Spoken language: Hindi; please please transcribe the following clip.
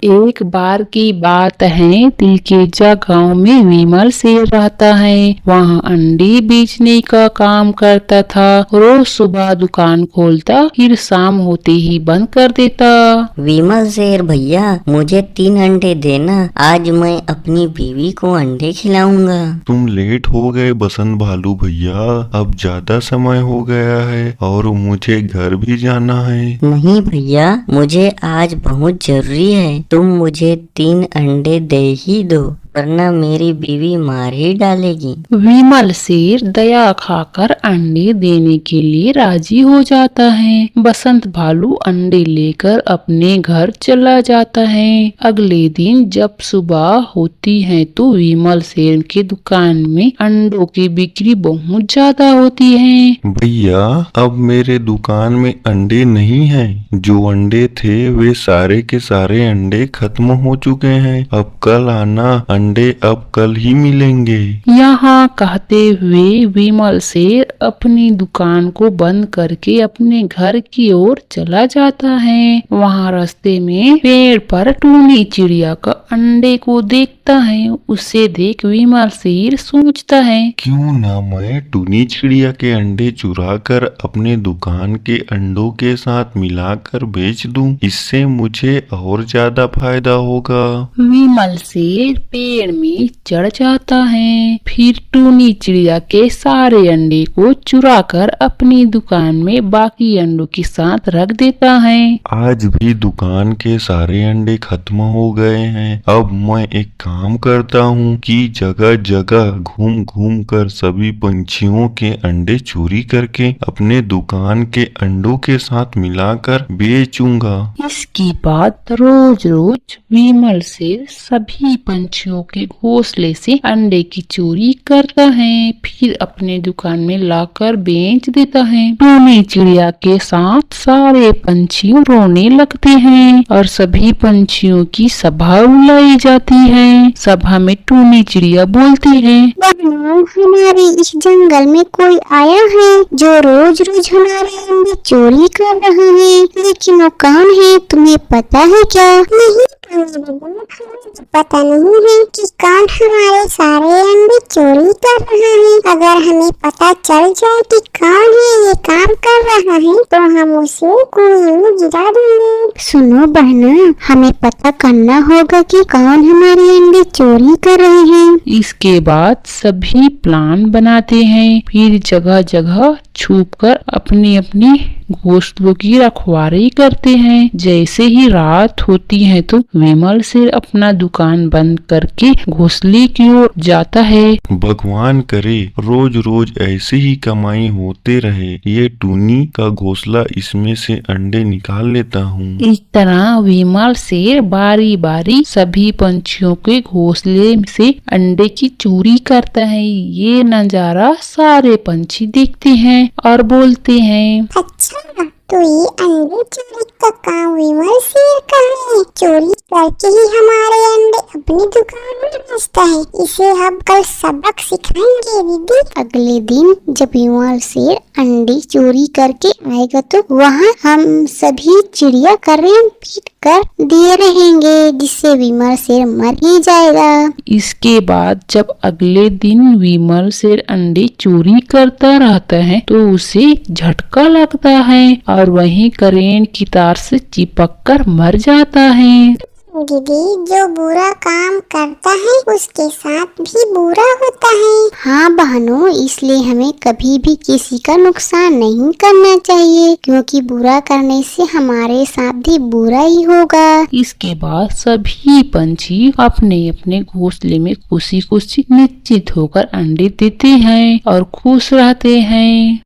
एक बार की बात है, तिलकेजा गांव में विमल शेर रहता है। वहाँ अंडे बेचने का काम करता था। रोज सुबह दुकान खोलता, फिर शाम होते ही बंद कर देता। विमल शेर भैया, मुझे 3 अंडे देना। आज मैं अपनी बीवी को अंडे खिलाऊंगा। तुम लेट हो गए बसंत भालू भैया, अब ज्यादा समय हो गया है और मुझे घर भी जाना है। नहीं भैया, मुझे आज बहुत जरूरी है। तुम मुझे 3 अंडे दे ही दो, वरना मेरी बीवी मार ही डालेगी। विमल शेर दया खाकर अंडे देने के लिए राजी हो जाता है। बसंत भालू अंडे लेकर अपने घर चला जाता है। अगले दिन जब सुबह होती है तो विमल शेर के दुकान में अंडों की बिक्री बहुत ज्यादा होती है। भैया, अब मेरे दुकान में अंडे नहीं हैं। जो अंडे थे वे सारे के सारे अंडे खत्म हो चुके हैं। अब कल आना, अंडे अब कल ही मिलेंगे। यहाँ कहते हुए विमल शेर अपनी दुकान को बंद करके अपने घर की ओर चला जाता है। वहाँ रास्ते में पेड़ पर टूनी चिड़िया का अंडे को देखता है। उसे देख विमल शेर सोचता है, क्यों ना मैं टूनी चिड़िया के अंडे चुरा कर अपने दुकान के अंडों के साथ मिलाकर बेच दूं। इससे मुझे और ज्यादा फायदा होगा। विमल शेर पेड़ में चढ़ जाता है। फिर टूनी चिड़िया के सारे अंडे को चुरा कर अपनी दुकान में बाकी अंडों के साथ रख देता है। आज भी दुकान के सारे अंडे खत्म हो गए हैं। अब मैं एक काम करता हूँ कि जगह जगह घूम घूम कर सभी पंछियों के अंडे चोरी करके अपने दुकान के अंडों के साथ मिलाकर बेचूंगा। इसके बाद रोज रोज विमल शेर सभी पंछियों के घोंसले से अंडे की चोरी करता है, फिर अपने दुकान में लाकर बेच देता है। टूनी चिड़िया के साथ सारे पंछी रोने लगते हैं और सभी पंछियों की सभा बुलाई जाती है। सभा में टूनी चिड़िया बोलती है, बहनों, हमारे इस जंगल में कोई आया है जो रोज रोज हमारे अंडे चोरी कर रहा है। लेकिन वो कौन है, तुम्हें पता है क्या? नहीं, पता नहीं है कि कौन हमारे सारे अंडे चोरी कर रहा है। अगर हमें पता चल जाए कि कौन है ये काम कर रहा है तो हम उसे कुएं में गिरा देंगे। सुनो बहनों, हमें पता करना होगा कि कौन हमारे अंडे चोरी कर रहे हैं। इसके बाद सभी प्लान बनाते हैं। फिर जगह जगह छुपकर अपनी अपनी घोंसलों की रखवाली करते हैं। जैसे ही रात होती है तो विमल शेर अपना दुकान बंद करके घोंसले की ओर जाता है। भगवान करे रोज रोज ऐसी ही कमाई होते रहे। ये टूनी का घोंसला, इसमें से अंडे निकाल लेता हूँ। इस तरह विमल शेर बारी बारी सभी पंछियों के घोंसले से अंडे की चोरी करता है। ये नजारा सारे पंछी देखते हैं और बोलते हैं, अच्छा, तो ये अंडे चोरी का काम विमल शेर का है। चोरी करके ही हमारे अंडे अपनी दुकान में बेचता है। इसे हम कल सबक सिखाएंगे दीदी। अगले दिन जब विमल शेर अंडे चोरी करके आएगा तो वहाँ हम सभी चिड़िया करें पीट कर दिए रहेंगे, जिससे विमल शेर मर ही जाएगा। इसके बाद जब अगले दिन विमल शेर अंडे चोरी करता रहता है तो उसे झटका लगता है और वहीं करंट की तार से चिपक कर मर जाता है। दीदी, जो बुरा काम करता है उसके साथ भी बुरा होता है। हाँ बहनों, इसलिए हमें कभी भी किसी का नुकसान नहीं करना चाहिए, क्योंकि बुरा करने से हमारे साथ भी बुरा ही होगा। इसके बाद सभी पंछी अपने अपने घोंसले में खुशी खुशी निश्चित होकर अंडे देते हैं और खुश रहते हैं।